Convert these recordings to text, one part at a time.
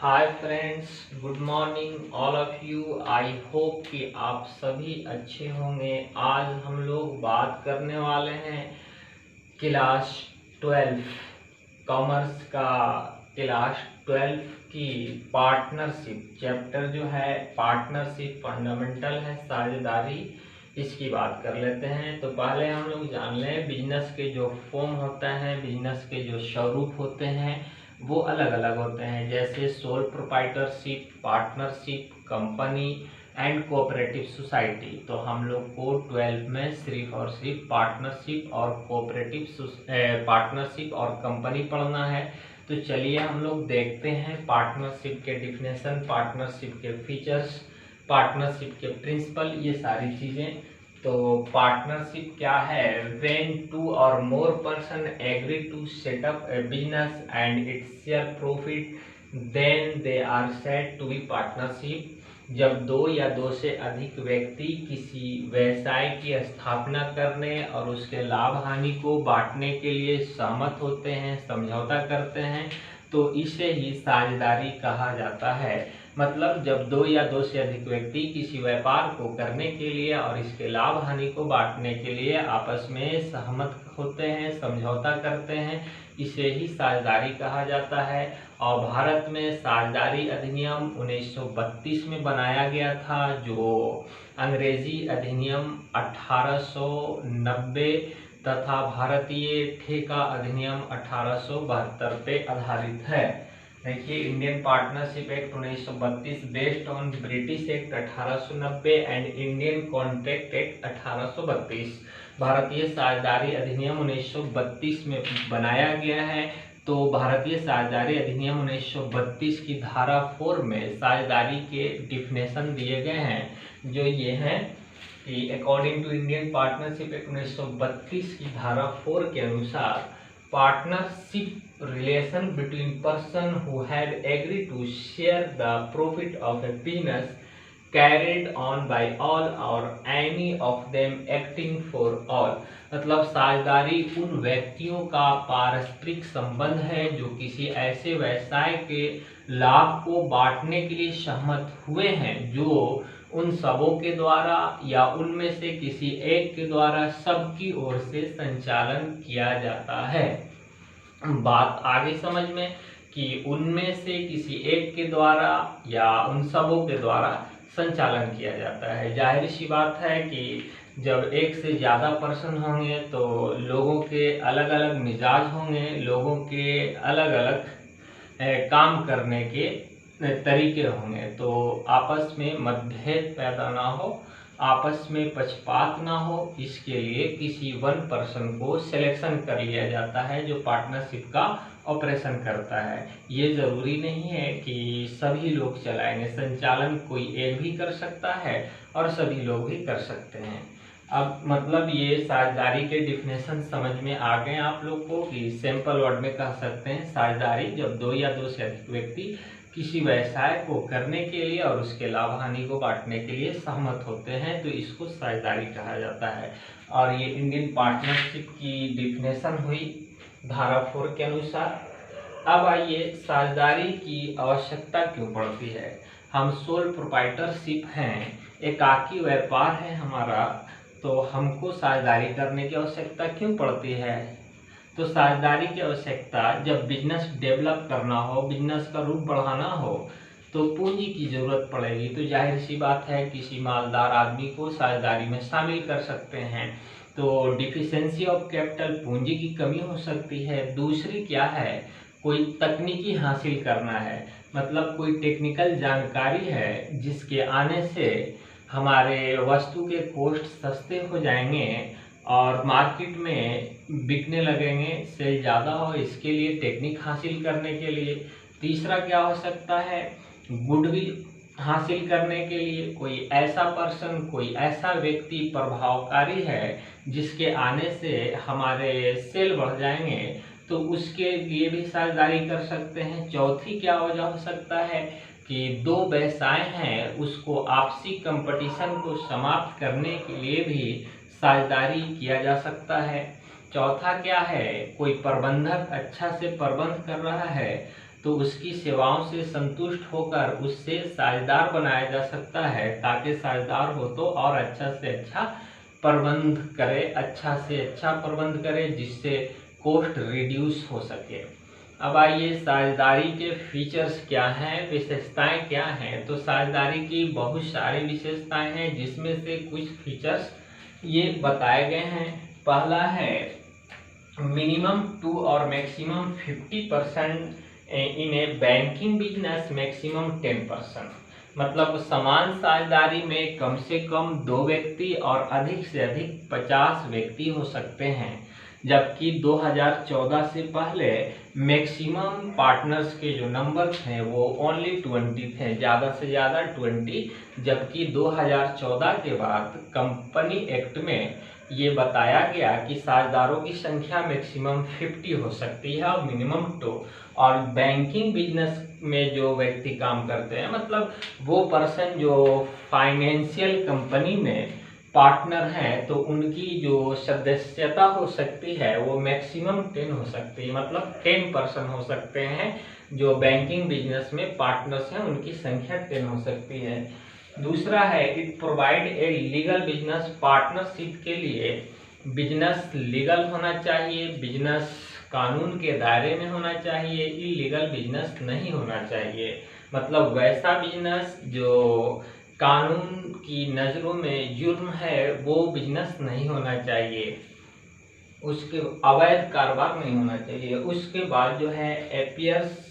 Hi friends, good morning all of you. I hope कि आप सभी अच्छे होंगे। आज हम लोग बात करने वाले हैं क्लास 12 कॉमर्स का क्लास 12 की पार्टनरशिप चैप्टर जो है पार्टनरशिप फंडामेंटल है, साझेदारी, इसकी बात कर लेते हैं। तो पहले हम लोग जान लें बिजनेस के जो फॉर्म होते हैं, बिजनेस के जो स्वरूप होते हैं वो अलग अलग होते हैं, जैसे sole proprietorship, partnership, company and cooperative society. तो हम लोग को 12 में सिर्फ और सिर्फ पार्टनरशिप और कोऑपरेटिव पार्टनरशिप और कंपनी पढ़ना है। तो चलिए हम लोग देखते हैं पार्टनरशिप के डिफिनेशन, पार्टनरशिप के फीचर्स, पार्टनरशिप के प्रिंसिपल, ये सारी चीज़ें। तो पार्टनरशिप क्या है? When two or more person agree to set up a business and its share profit then they are said to be partnership. जब दो या दो से अधिक व्यक्ति किसी व्यवसाय की स्थापना करने और उसके लाभ हानि को बांटने के लिए सहमत होते हैं, समझौता करते हैं, तो इसे ही साझेदारी कहा जाता है। मतलब जब दो या दो से अधिक व्यक्ति किसी व्यापार को करने के लिए और इसके लाभ हानि को बांटने के लिए आपस में सहमत होते हैं, समझौता करते हैं, इसे ही साझेदारी कहा जाता है। और भारत में साझेदारी अधिनियम 1932 में बनाया गया था, जो अंग्रेजी अधिनियम 1890 तथा भारतीय ठेका अधिनियम 1872 पे आधारित है। देखिए, Indian partnership act 1932 based on British act 1890 and Indian contract act 1832। भारतीय साझेदारी अधिनियम 1932 में बनाया गया है। तो भारतीय साझेदारी अधिनियम 1932 की धारा 4 में साझेदारी के डिफिनेशन दिए गए हैं, जो ये हैं कि according to Indian partnership act 1932 की धारा 4 के अनुसार partnership relation between person who have agreed to share the profit of a business carried on by all or any of them acting for all। मतलब साझेदारी उन व्यक्तियों का पारस्परिक संबंध है जो किसी ऐसे व्यवसाय के लाभ को बांटने के लिए सहमत हुए हैं, जो उन सबों के द्वारा या उनमें से किसी एक के द्वारा सबकी ओर से संचालन किया जाता है। बात आगे समझ में कि उनमें से किसी एक के द्वारा या उन सबों के द्वारा संचालन किया जाता है। जाहिर सी बात है कि जब एक से ज़्यादा पर्सन होंगे तो लोगों के अलग अलग मिजाज होंगे, लोगों के अलग अलग काम करने के तरीके होंगे। तो आपस में मतभेद पैदा ना हो, आपस में पक्षपात ना हो, इसके लिए किसी वन पर्सन को सिलेक्शन कर लिया जाता है जो पार्टनरशिप का ऑपरेशन करता है। ये ज़रूरी नहीं है कि सभी लोग चलाएंगे, संचालन कोई एक भी कर सकता है और सभी लोग भी कर सकते हैं। अब मतलब ये साझेदारी के डिफिनेशन समझ में आ गए आप लोग को कि सिंपल वर्ड में कह सकते हैं साझेदारी जब दो या दो से अधिक व्यक्ति किसी व्यवसाय को करने के लिए और उसके लाभ हानि को बांटने के लिए सहमत होते हैं, तो इसको साझेदारी कहा जाता है। और ये इंडियन पार्टनरशिप की डिफिनेशन हुई धारा 4 के अनुसार। अब आइए, साझेदारी की आवश्यकता क्यों पड़ती है? हम सोल प्रोप्राइटरशिप हैं, एकाकी व्यापार है हमारा, तो हमको साझेदारी करने की आवश्यकता क्यों पड़ती है? तो साझेदारी की आवश्यकता जब बिजनेस डेवलप करना हो, बिजनेस का रूप बढ़ाना हो, तो पूंजी की जरूरत पड़ेगी। तो जाहिर सी बात है किसी मालदार आदमी को साझेदारी में शामिल कर सकते हैं। तो डिफिशिएंसी ऑफ कैपिटल, पूंजी की कमी हो सकती है। दूसरी क्या है? कोई तकनीकी हासिल करना है, मतलब कोई टेक्निकल जानकारी है जिसके आने से हमारे वस्तु के कॉस्ट सस्ते हो जाएंगे और मार्केट में बिकने लगेंगे, सेल ज़्यादा हो, इसके लिए टेक्निक हासिल करने के लिए। तीसरा क्या हो सकता है? गुडविल हासिल करने के लिए कोई ऐसा पर्सन, कोई ऐसा व्यक्ति प्रभावकारी है जिसके आने से हमारे सेल बढ़ जाएंगे, तो उसके लिए भी साझेदारी कर सकते हैं। चौथी क्या वजह हो सकता है कि दो व्यवसाय हैं, उसको आपसी कंपटीशन को समाप्त करने के लिए भी साझेदारी किया जा सकता है। चौथा क्या है? कोई प्रबंधक अच्छा से प्रबंध कर रहा है तो उसकी सेवाओं से संतुष्ट होकर उससे साझेदार बनाया जा सकता है, ताकि साझेदार हो तो और अच्छा से अच्छा प्रबंध करे, अच्छा से अच्छा प्रबंध करे, जिससे कॉस्ट रिड्यूस हो सके। अब आइए साझेदारी के फीचर्स क्या हैं, विशेषताएं क्या हैं। तो साझेदारी की बहुत सारी विशेषताएं हैं, जिसमें से कुछ फीचर्स ये बताए गए हैं। पहला है मिनिमम 2 और मैक्सिमम 50% इन ए बैंकिंग बिजनेस, मैक्सिमम 10%। मतलब समान साझेदारी में कम से कम 2 व्यक्ति और अधिक से अधिक 50 व्यक्ति हो सकते हैं, जबकि 2014 से पहले मैक्सिमम पार्टनर्स के जो नंबर थे वो ओनली 20 थे, ज़्यादा से ज़्यादा 20। जबकि 2014 के बाद कंपनी एक्ट में ये बताया गया कि साझेदारों की संख्या मैक्सिमम 50 हो सकती है और मिनिमम 2। और बैंकिंग बिजनेस में जो व्यक्ति काम करते हैं, मतलब वो पर्सन जो फाइनेंशियल कंपनी में पार्टनर हैं, तो उनकी जो सदस्यता हो सकती है वो मैक्सिमम 10 हो सकती है, मतलब 10% हो सकते हैं। जो बैंकिंग बिजनेस में पार्टनर्स हैं उनकी संख्या 10 हो सकती है। दूसरा है it provide a legal business partnership के लिए बिजनेस लीगल होना चाहिए, बिजनेस कानून के दायरे में होना चाहिए, इलीगल बिजनेस नहीं होना चाहिए। मतलब वैसा बिजनेस जो कानून की नज़रों में जुर्म है वो बिजनेस नहीं होना चाहिए, उसके अवैध कारोबार नहीं होना चाहिए। उसके बाद जो है अपीयर्स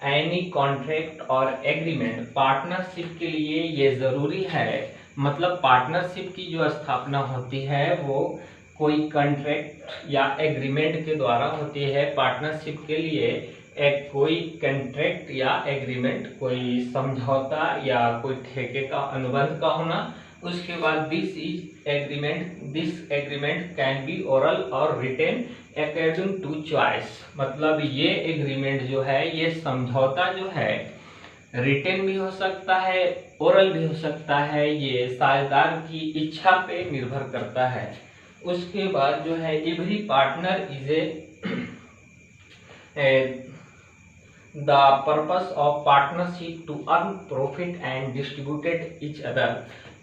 एनी कॉन्ट्रैक्ट और एग्रीमेंट, पार्टनरशिप के लिए ये ज़रूरी है। मतलब पार्टनरशिप की जो स्थापना होती है वो कोई कॉन्ट्रैक्ट या एग्रीमेंट के द्वारा होती है। पार्टनरशिप के लिए एक कोई कॉन्ट्रैक्ट या एग्रीमेंट, कोई समझौता या कोई ठेके का अनुबंध का होना। उसके बाद this agreement can be oral और रिटेन अकॉर्डिंग टू चॉइस। मतलब ये एग्रीमेंट जो है, ये समझौता जो है रिटेन भी हो सकता है, ओरल भी हो सकता है, ये साझेदार की इच्छा पे निर्भर करता है। उसके बाद जो है every partner is the purpose of partnership to earn profit and distributed each other.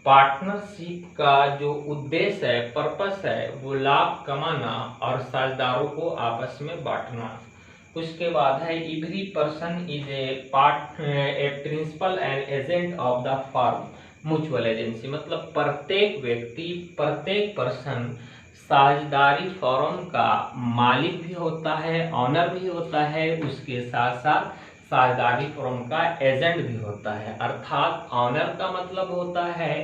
Partnership का जो उद्देश्य है, पर्पस है, वो लाभ कमाना और साझेदारों को आपस में बांटना। उसके बाद है every person is a principal and agent of the firm mutual agency. मतलब प्रत्येक व्यक्ति, प्रत्येक पर्सन साझेदारी फर्म का मालिक भी होता है, ऑनर भी होता है, उसके साथ साथ साझेदारी फर्म का एजेंट भी होता है। अर्थात ऑनर का मतलब होता है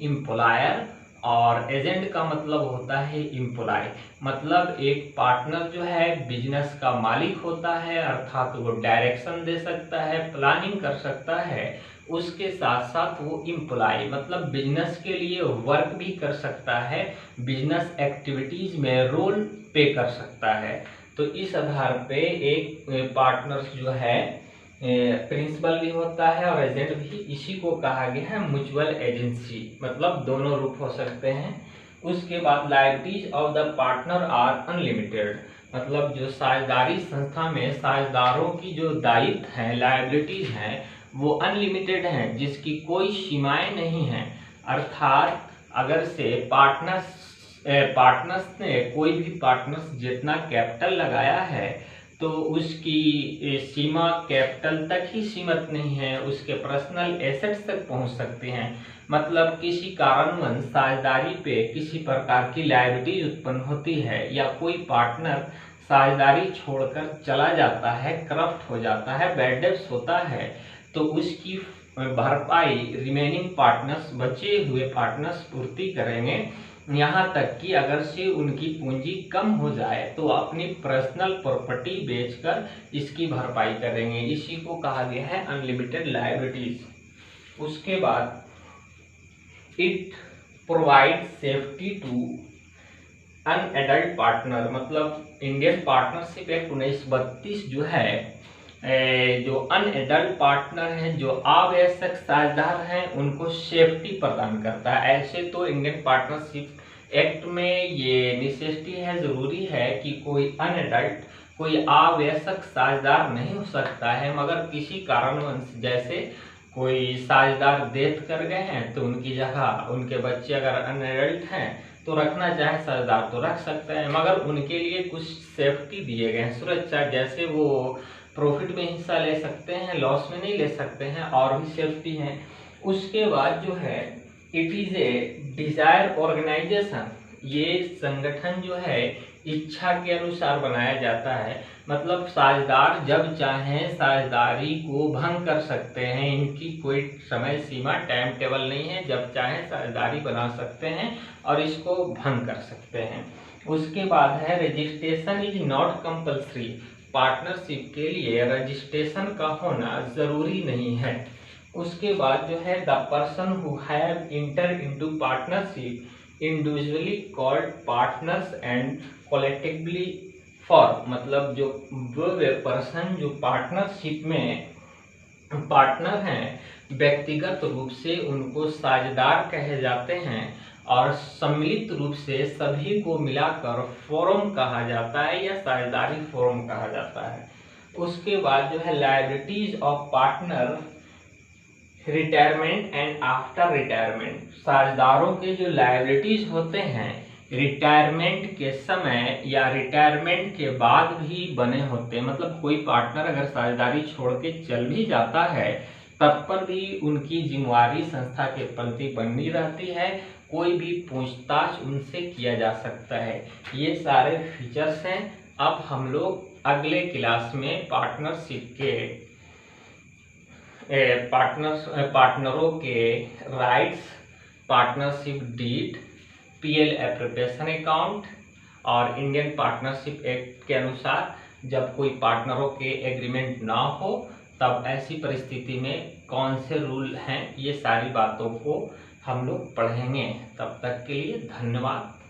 एम्प्लॉयर और एजेंट का मतलब होता है एम्प्लॉय। मतलब एक पार्टनर जो है बिजनेस का मालिक होता है, अर्थात वो डायरेक्शन दे सकता है, प्लानिंग कर सकता है। उसके साथ साथ वो एम्प्लॉय मतलब बिजनेस के लिए वर्क भी कर सकता है, बिजनेस एक्टिविटीज में रोल पे कर सकता है। तो इस आधार पे एक पार्टनर्स जो है प्रिंसिपल भी होता है और एजेंट भी। इसी को कहा गया है म्यूचुअल एजेंसी। मतलब दोनों रूप हो सकते हैं। उसके बाद liabilities of the partner are unlimited. मतलब जो साझेदारी संस्था में साझेदारों की जो दायित्व हैं, लायबिलिटीज हैं, वो अनलिमिटेड हैं, जिसकी कोई सीमाएं नहीं हैं। अर्थात अगर से पार्टनर्स ने कोई भी पार्टनर्स जितना कैपिटल लगाया है तो उसकी सीमा कैपिटल तक ही सीमित नहीं है, उसके पर्सनल एसेट्स तक पहुंच सकते हैं। मतलब किसी कारणवश साझेदारी पे किसी प्रकार की लायबिलिटी उत्पन्न होती है या कोई पार्टनर साझेदारी छोड़कर चला जाता है, करप्ट हो जाता है, बैड डेब्ट्स होता है, तो उसकी भरपाई रिमेनिंग पार्टनर्स, बचे हुए पार्टनर्स पूर्ति करेंगे। यहाँ तक कि अगर से उनकी पूंजी कम हो जाए तो अपनी पर्सनल प्रॉपर्टी बेचकर इसकी भरपाई करेंगे। इसी को कहा गया है अनलिमिटेड लायबिलिटीज। उसके बाद it provide safety to an adult partner. मतलब इंडियन पार्टनरशिप एक्ट 1932 जो है, जो अनएडल्ट पार्टनर हैं, जो आवश्यक साझेदार हैं, उनको सेफ्टी प्रदान करता है। ऐसे तो इंडियन पार्टनरशिप एक्ट में ये नेसेसिटी है, ज़रूरी है कि कोई अनएडल्ट कोई आवश्यक साझेदार नहीं हो सकता है, मगर किसी कारणवश जैसे कोई साझेदार डेथ कर गए हैं तो उनकी जगह उनके बच्चे अगर अनएडल्ट हैं तो रखना चाहे साझेदार तो रख सकते हैं, मगर उनके लिए कुछ सेफ्टी दिए गए हैं, सुरक्षा, जैसे वो प्रॉफिट में हिस्सा ले सकते हैं, लॉस में नहीं ले सकते हैं, और भी सेफ्टी है। उसके बाद जो है it is a desire organization, ये संगठन जो है इच्छा के अनुसार बनाया जाता है, मतलब साझेदार जब चाहें साझेदारी को भंग कर सकते हैं, इनकी कोई समय सीमा टाइम टेबल नहीं है, जब चाहें साझेदारी बना सकते हैं और इसको भंग कर सकते हैं। उसके बाद है registration is not compulsory, partnership के लिए रजिस्ट्रेशन का होना जरूरी नहीं है। उसके बाद जो है the person who have inter into partnership individually called partners and collectively for, मतलब जो वो पर्सन जो पार्टनरशिप में पार्टनर हैं व्यक्तिगत रूप से उनको साझेदार कहे जाते हैं, और सम्मिलित रूप से सभी को मिलाकर फोरम कहा जाता है या साझेदारी फोरम कहा जाता है। उसके बाद जो है liabilities of partner retirement and after retirement, साझेदारों के जो लायबिलिटीज होते हैं रिटायरमेंट के समय या रिटायरमेंट के बाद भी बने होते हैं, मतलब कोई पार्टनर अगर साझेदारी छोड़ के चल भी जाता है तब पर भी उनकी जिम्मेवारी संस्था के प्रति बनी रहती है, कोई भी पूछताछ उनसे किया जा सकता है। ये सारे फीचर्स हैं। अब हम लोग अगले क्लास में पार्टनरशिप के पार्टनरों के rights, partnership deed, PL appropriation account और इंडियन पार्टनरशिप एक्ट के अनुसार जब कोई पार्टनरों के एग्रीमेंट ना हो तब ऐसी परिस्थिति में कौन से रूल हैं, ये सारी बातों को हम लोग पढ़ेंगे। तब तक के लिए धन्यवाद।